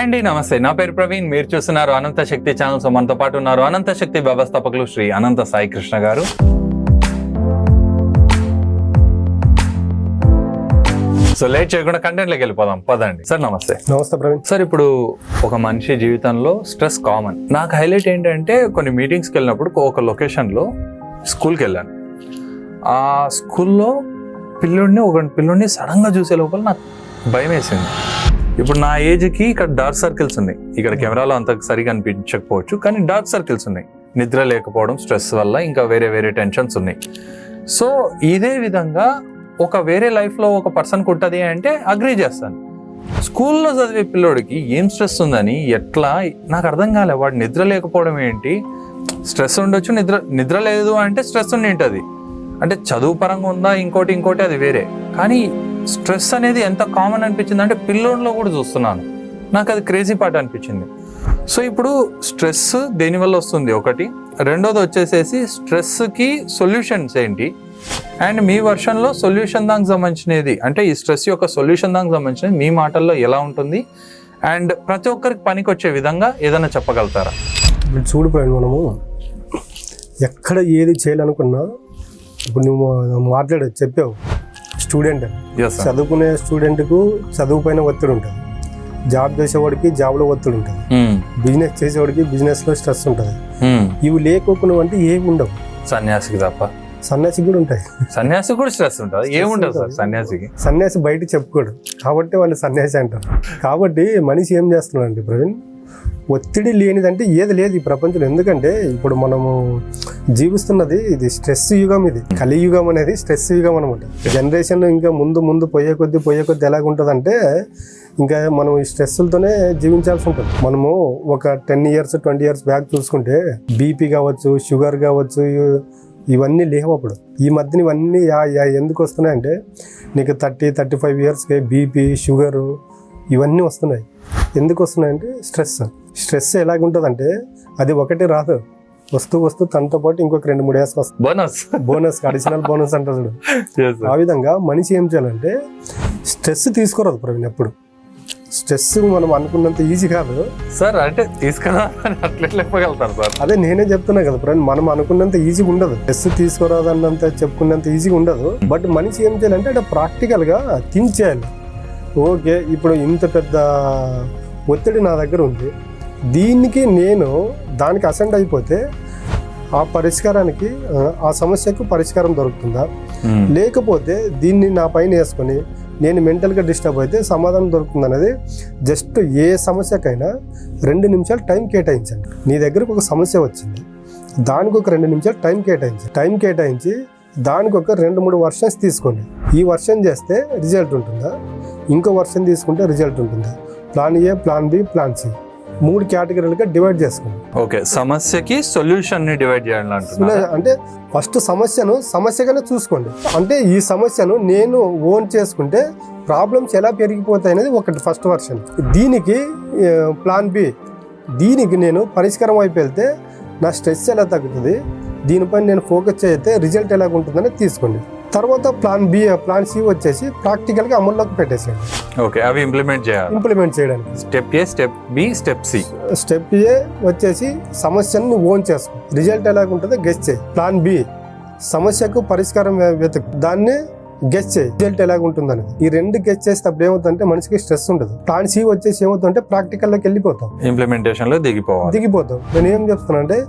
Hi అండి, నమస్తే. నా పేరు ప్రవీణ్. మీరు చూస్తున్నారు అనంత శక్తి ఛానల్. సో మనతో పాటు ఉన్నారు అనంత శక్తి వ్యవస్థాపకులు శ్రీ అనంత సాయి కృష్ణ గారు. సో లేట్ చేయకుండా కంటెంట్లోకి వెళ్ళిపోదాం, పదండి. సార్ నమస్తే. నమస్తే ప్రవీణ్. సార్, ఇప్పుడు ఒక మనిషి జీవితంలో స్ట్రెస్ కామన్. నాకు హైలైట్ ఏంటంటే కొన్ని మీటింగ్స్కి వెళ్ళినప్పుడు ఒక లొకేషన్లో స్కూల్కి వెళ్ళాను. ఆ స్కూల్లో ఒక పిల్లోడిని సడన్గా చూసే లోపల నాకు భయం వేసింది. ఇప్పుడు నా ఏజ్కి ఇక్కడ డార్క్ సర్కిల్స్ ఉన్నాయి. ఇక్కడ కెమెరాలో అంత సరిగా అనిపించకపోవచ్చు, కానీ డార్క్ సర్కిల్స్ ఉన్నాయి. నిద్ర లేకపోవడం, స్ట్రెస్ వల్ల ఇంకా వేరే టెన్షన్స్ ఉన్నాయి. సో ఇదే విధంగా ఒక వేరే లైఫ్లో ఒక పర్సన్కి ఉంటుంది అంటే అగ్రీ చేస్తాను. స్కూల్లో చదివే పిల్లోడికి ఏం స్ట్రెస్ ఉందని ఎట్లా నాకు అర్థం కాలే. వాడు నిద్ర లేకపోవడం ఏంటి? స్ట్రెస్ ఉండొచ్చు, నిద్ర లేదు అంటే స్ట్రెస్ ఉండి ఉంటుంది. అంటే చదువు పరంగా ఉందా, ఇంకోటి అది వేరే. కానీ స్ట్రెస్ అనేది ఎంత కామన్ అనిపించింది అంటే పిల్లోడిలో కూడా చూస్తున్నాను. నాకు అది క్రేజీ పార్ట్ అనిపించింది. సో ఇప్పుడు స్ట్రెస్ దేనివల్ల వస్తుంది ఒకటి, రెండోది వచ్చేసేసి స్ట్రెస్కి సొల్యూషన్స్ ఏంటి, అండ్ మీ వర్షన్లో సొల్యూషన్ దానికి సంబంధించినది, అంటే ఈ స్ట్రెస్ యొక్క సొల్యూషన్ దానికి సంబంధించినది మీ మాటల్లో ఎలా ఉంటుంది, అండ్ ప్రతి ఒక్కరికి పనికి వచ్చే విధంగా ఏదైనా చెప్పగలుగుతారా? ఇప్పుడు చూడు ప్రవీణ్, మనము ఎక్కడ ఏది చేయాలనుకున్నా, ఇప్పుడు నువ్వు చెప్పావు స్టూడెంట్, చదువుకునే స్టూడెంట్కు చదువు పైన ఒత్తిడి ఉంటుంది, జాబ్ చేసేవాడికి జాబ్లో ఒత్తిడి ఉంటుంది, బిజినెస్ చేసేవాడికి బిజినెస్లో స్ట్రెస్ ఉంటుంది. ఇవి లేకపోకుండా అంటే ఏమి ఉండవు. సన్యాసికి తప్ప. సన్యాసికి కూడా ఉంటాయి. సన్యాసి కూడా స్ట్రెస్ ఉంటుంది. ఏముంటుంది సార్ సన్యాసికి? సన్యాసి బయట చెప్పుకోడు కాబట్టి వాళ్ళు సన్యాసి అంటారు. కాబట్టి మనిషి ఏం చేస్తున్నాడంటే ప్రవీణ్, ఒత్తిడి లేనిదంటే ఏది లేదు ఈ ప్రపంచంలో. ఎందుకంటే ఇప్పుడు మనము జీవిస్తున్నది ఇది స్ట్రెస్ యుగం. ఇది కలియుగం అనేది స్ట్రెస్ యుగం అనమాట. జనరేషన్ ఇంకా ముందు పోయే కొద్దీ ఎలాగుంటుందంటే ఇంకా మనం ఈ స్ట్రెస్లతోనే జీవించాల్సి ఉంటుంది. మనము ఒక 10 years 20 years బ్యాక్ చూసుకుంటే బీపీ కావచ్చు, షుగర్ కావచ్చు, ఇవన్నీ లేవు అప్పుడు. ఈ మధ్యన ఇవన్నీ ఎందుకు వస్తున్నాయంటే నీకు 30-35 yearsకి బీపీ, షుగరు ఇవన్నీ వస్తున్నాయి. ఎందుకు వస్తున్నాయంటే స్ట్రెస్ ఎలాగుంటుందంటే అది ఒకటే రాదు, వస్తూ తనతో పాటు ఇంకొక 2-3 years వస్తుంది. బోనస్ అడిషనల్ బోనస్ అంటారు. ఆ విధంగా మనిషి ఏం చేయాలంటే స్ట్రెస్ తీసుకోరాదు ప్రవీణ్. ఎప్పుడు స్ట్రెస్ మనం అనుకున్నంత ఈజీ కాదు సార్. అంటే తీసుకురా చెప్పగలుగుతారు సార్. అదే నేనే చెప్తున్నా కదా ప్రవీణ్, మనం అనుకున్నంత ఈజీ ఉండదు. స్ట్రెస్ తీసుకోరాదు అన్నంత చెప్పుకున్నంత ఈజీగా ఉండదు. బట్ మనిషి ఏం చేయాలంటే అంటే ప్రాక్టికల్గా థింక్ చేయాలి. ఓకే, ఇప్పుడు ఇంత పెద్ద ఒత్తిడి నా దగ్గర ఉంది, దీనికి నేను దానికి అసెండ్ అయిపోతే ఆ పరిష్కారానికి, ఆ సమస్యకు పరిష్కారం దొరుకుతుందా, లేకపోతే దీన్ని నా పైన వేసుకొని నేను మెంటల్గా డిస్టర్బ్ అయితే సమాధానం దొరుకుతుంది అనేది. జస్ట్ ఏ సమస్యకైనా 2 నిమిషాలు టైం కేటాయించండి. నీ దగ్గరకు ఒక సమస్య వచ్చింది, దానికి ఒక 2 నిమిషాలు టైం కేటాయించి దానికి ఒక 2-3 వర్షన్స్ తీసుకోండి. ఈ వర్షన్ చేస్తే రిజల్ట్ ఉంటుందా, ఇంకో వర్షన్ తీసుకుంటే రిజల్ట్ ఉంటుందా, plan A, plan B, plan C 3 కేటగిరీలుగా డివైడ్ చేసుకోండి. ఓకే, సమస్యకి సొల్యూషన్ ని డివైడ్ చేయాలంటే అంటే ఫస్ట్ సమస్యగానే చూసుకోండి. అంటే ఈ సమస్యను నేను ఓన్ చేసుకుంటే ప్రాబ్లమ్స్ ఎలా పెరిగిపోతాయి అనేది ఒకటి ఫస్ట్ వర్షన్. దీనికి ప్లాన్ బి, దీనికి నేను పరిష్కారం వైపు వెళ్తే నా స్ట్రెస్ ఎలా తగ్గుతుంది, దీనిపైన నేను ఫోకస్ చేస్తే రిజల్ట్ ఎలాగ ఉంటుందని తీసుకోండి. తర్వాత ప్లాన్ బి, ప్లాన్ సి వచ్చేసి ప్రాక్టికల్గా అమల్లోకి పెట్టేసేయండి. ఓకే, అవి ఇంప్లిమెంట్ చేయడానికి step A, step B, step C. Step A వచ్చేసి సమస్యను ఓన్ చేసుకో, రిజల్ట్ ఎలాగ ఉంటుందో గెస్ చేయి. ప్లాన్ బి, సమస్యకు పరిష్కారం వెతుకు, దాన్ని గెస్ చేయి, రిజల్ట్ ఎలాగ ఉంటుందని. ఈ 2 గెస్ చేసేటప్పుడు ఏమవుతుందంటే మనిషికి స్ట్రెస్ ఉండదు. ప్లాన్ సి వచ్చేసి ఏమవుతుందంటే ప్రాక్టికల్లోకి వెళ్ళిపోతాం, ఇంప్లిమెంటేషన్ లో దిగిపోతాం. నేను ఏం చెప్తానంటే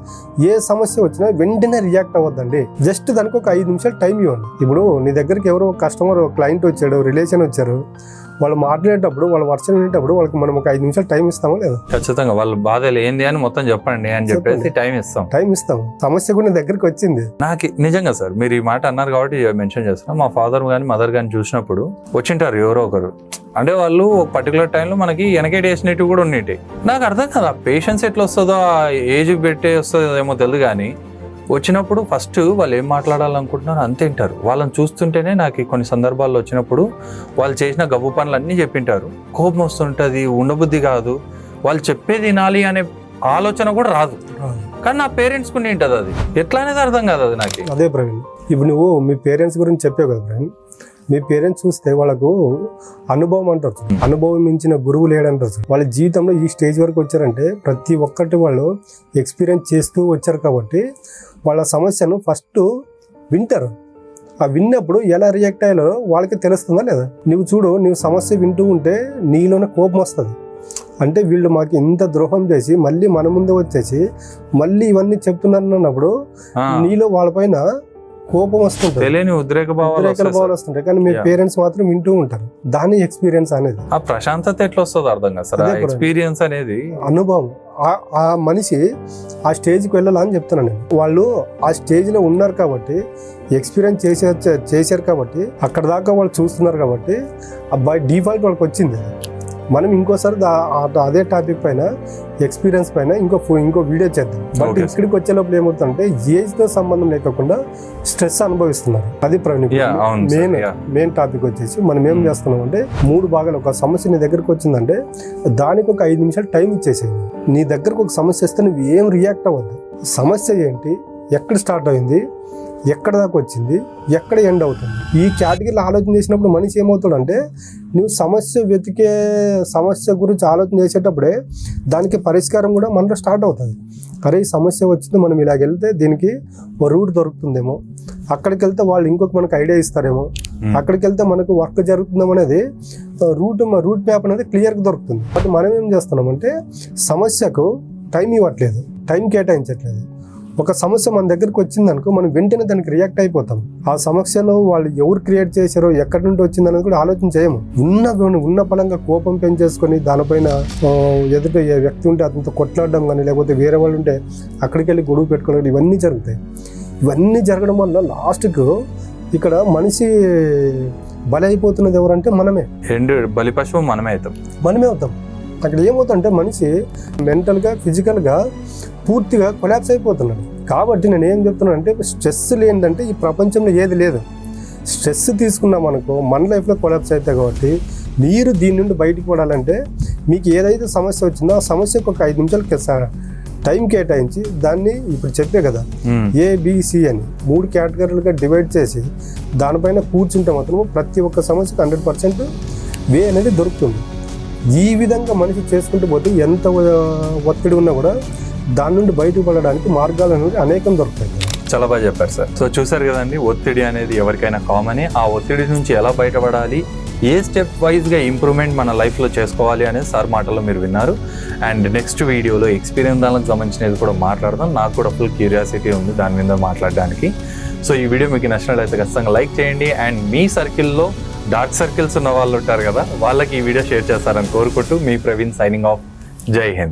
ఏ సమస్య వచ్చినా వెంటనే రియాక్ట్ అవ్వద్దండి. జస్ట్ దానికి ఒక 5 నిమిషాలు టైం ఇవ్వండి. ఇప్పుడు నీ దగ్గరికి ఎవరో కస్టమర్, క్లయింట్ వచ్చాడు, రిలేషన్ వచ్చారు, వాళ్ళు మాట్లాడేటప్పుడు, వాళ్ళ వర్షన్ వినేటప్పుడు వాళ్ళకి మనం ఒక 5 నిమిషాలు టైం ఇస్తామా లేదా? ఖచ్చితంగా. వాళ్ళ బాధలు ఏంది అని మొత్తం చెప్పండి అని చెప్పేసి టైం ఇస్తాం. సమస్య కూడా దగ్గరికి వచ్చింది. నాకు నిజంగా సార్ మీరు ఈ మాట అన్నారు కాబట్టి మెన్షన్ చేస్తున్నా. మా ఫాదర్ కానీ మదర్ కానీ చూసినప్పుడు వచ్చింటారు ఎవరో ఒకరు, అంటే వాళ్ళు ఒక పర్టికులర్ టైంలో మనకి వెనకేట్ వేసినట్టు కూడా ఉన్నట్టు. నాకు అర్థం కదా పేషెన్స్ ఎట్లా వస్తుందో, ఆ ఏజ్ పెట్టే వస్తుందో ఏమో తెలియదు, కానీ వచ్చినప్పుడు ఫస్ట్ వాళ్ళు ఏం మాట్లాడాలనుకుంటున్నారో అంతే వింటారు. వాళ్ళని చూస్తుంటేనే నాకు కొన్ని సందర్భాల్లో వచ్చినప్పుడు వాళ్ళు చేసిన గబ్బు పనులు అన్నీ చెప్పింటారు. కోపం వస్తుంటుంది, ఉండబుద్ధి కాదు, వాళ్ళు చెప్పేది వినాలి అనే ఆలోచన కూడా రాదు. కానీ నా పేరెంట్స్ కొని ఉంటుంది, అది ఎట్లా అనేది అర్థం కాదు. అది నాకు అదే ప్రవీణ్, ఇప్పుడు నువ్వు మీ పేరెంట్స్ గురించి చెప్పావు కదా ప్రవీణ్, మీ పేరెంట్స్ చూస్తే వాళ్ళకు అనుభవం అంటారు, అనుభవం మించిన గురువు లేడంటారు. వాళ్ళ జీవితంలో ఈ స్టేజ్ వరకు వచ్చారంటే ప్రతి ఒక్కటి వాళ్ళు ఎక్స్పీరియన్స్ చేస్తూ వచ్చారు కాబట్టి వాళ్ళ సమస్యను ఫస్ట్ వింటారు. ఆ విన్నప్పుడు ఎలా రియాక్ట్ అయ్యాలో వాళ్ళకి తెలుస్తుందా లేదా? నువ్వు చూడు, నువ్వు సమస్య వింటూ ఉంటే నీలోనే కోపం వస్తుంది. అంటే వీళ్ళు మాకు ఇంత ద్రోహం చేసి మళ్ళీ మన ముందే వచ్చేసి మళ్ళీ ఇవన్నీ చెప్తున్నారు అన్నప్పుడు నీలో వాళ్ళపైన కోపం వస్తుంటుంది, తెలియని ఉద్రేక భావాలు వస్తుంటాయి. కానీ మీ పేరెంట్స్ మాత్రం వింటూ ఉంటారు. దాని ఎక్స్పీరియన్స్ అనేది, ఆ ప్రశాంతత ఎట్లా వస్తుంది అర్థం కాదు సార్. ఎక్స్పీరియన్స్ అనేది అనుభవం. ఆ మనిషి ఆ స్టేజ్కి వెళ్ళాలని చెప్తున్నాను నేను. వాళ్ళు ఆ స్టేజ్లో ఉన్నారు కాబట్టి, ఎక్స్పీరియన్స్ చేశారు కాబట్టి, అక్కడ దాకా వాళ్ళు చూస్తున్నారు కాబట్టి బై డిఫాల్ట్ వాళ్ళకి వచ్చింది. మనం ఇంకోసారి అదే టాపిక్ పైన, ఎక్స్పీరియన్స్ పైన ఇంకో వీడియో చేద్దాం. బట్ ఇక్కడికి వచ్చేటప్పుడు ఏమవుతుందంటే ఏజ్తో సంబంధం లేకుండా స్ట్రెస్ అనుభవిస్తున్నారు. అది మెయిన్ టాపిక్ వచ్చేసి మనం ఏం చేస్తున్నాం అంటే 3 భాగాలు. ఒక సమస్య నీ దగ్గరకు వచ్చిందంటే దానికి ఒక 5 నిమిషాలు టైం ఇచ్చేసేయండి. నీ దగ్గరకు ఒక సమస్య వస్తే నువ్వు ఏం రియాక్ట్ అవ్వద్దు. సమస్య ఏంటి, ఎక్కడ స్టార్ట్ అయింది, ఎక్కడ దాకా వచ్చింది, ఎక్కడ ఎండ్ అవుతుంది, ఈ కేటగిరీలో ఆలోచన చేసినప్పుడు మనిషి ఏమవుతాడంటే నువ్వు సమస్య గురించి ఆలోచన చేసేటప్పుడే దానికి పరిష్కారం కూడా మనలో స్టార్ట్ అవుతుంది. అరే ఈ సమస్య వచ్చింది, మనం ఇలాగ వెళ్తే దీనికి ఓ రూట్ దొరుకుతుందేమో, అక్కడికి వెళ్తే వాళ్ళు ఇంకొక మనకు ఐడియా ఇస్తారేమో, అక్కడికి వెళ్తే మనకు వర్క్ జరుగుతుందేమో అనేది రూట్ మ్యాప్ అనేది క్లియర్గా దొరుకుతుంది. బట్ మనం ఏం చేస్తున్నామంటే సమస్యకు టైం ఇవ్వట్లేదు, టైం కేటాయించట్లేదు. ఒక సమస్య మన దగ్గరికి వచ్చిందనుకో మనం వెంటనే దానికి రియాక్ట్ అయిపోతాం. ఆ సమస్యను వాళ్ళు ఎవరు క్రియేట్ చేశారో, ఎక్కడి నుండి వచ్చిందనేది కూడా ఆలోచన చేయము. ఉన్న పలంగా కోపం పెంచేసుకొని దానిపైన ఎదుట ఏ వ్యక్తి ఉంటే అతనితో కొట్లాడడం కానీ, లేకపోతే వేరే వాళ్ళు ఉంటే అక్కడికి వెళ్ళి గొడవ పెట్టుకోవడం, ఇవన్నీ జరుగుతాయి. ఇవన్నీ జరగడం వల్ల లాస్ట్కు ఇక్కడ మనిషి బలి అయిపోతున్నది ఎవరంటే మనమే. బలి పశువు మనమే అవుతాం. అక్కడ ఏమవుతుందంటే మనిషి మెంటల్గా, ఫిజికల్గా పూర్తిగా కొలాప్స్ అయిపోతున్నాడు. కాబట్టి నేను ఏం చెప్తున్నాను అంటే స్ట్రెస్ లేదంటే ఈ ప్రపంచంలో ఏది లేదు. స్ట్రెస్ తీసుకున్నాం అనుకో మన లైఫ్లో కొలాప్స్ అవుతాయి. కాబట్టి మీరు దీని నుండి బయటికి పడాలంటే మీకు ఏదైతే సమస్య వచ్చిందో ఆ సమస్యకు ఒక 5 నిమిషాలు టైం కేటాయించి దాన్ని ఇప్పుడు చెప్పే కదా ABC అని 3 కేటగిరీలుగా డివైడ్ చేసి దానిపైన కూర్చుంటే మాత్రం ప్రతి ఒక్క సమస్యకు 100% వే అనేది దొరుకుతుంది. ఈ విధంగా మనిషి చేసుకుంటూ పోతే ఎంత ఒత్తిడి ఉన్నా కూడా దాని నుండి బయటకు పడడానికి మార్గాలు అనేది అనేకం దొరుకుతాయి. చాలా బాగా చెప్పారు సార్. సో చూసారు కదండి, ఒత్తిడి అనేది ఎవరికైనా కామనే. ఆ ఒత్తిడి నుంచి ఎలా బయటపడాలి, ఏ స్టెప్ వైజ్గా ఇంప్రూవ్మెంట్ మన లైఫ్లో చేసుకోవాలి అనేది సార్ మాటల్లో మీరు విన్నారు. అండ్ నెక్స్ట్ వీడియోలో ఎక్స్పీరియన్స్ దానికి సంబంధించినది కూడా మాట్లాడదాం. నాకు కూడా ఫుల్ క్యూరియాసిటీ ఉంది దాని మీద మాట్లాడడానికి. సో ఈ వీడియో మీకు నచ్చినట్లయితే ఖచ్చితంగా లైక్ చేయండి. అండ్ మీ సర్కిల్లో డార్క్ సర్కిల్స్ ఉన్న వాళ్ళు ఉంటారు కదా, వాళ్ళకి ఈ వీడియో షేర్ చేస్తారని కోరుకుంటూ మీ ప్రవీణ్ సైనింగ్ ఆఫ్. జై హింద్.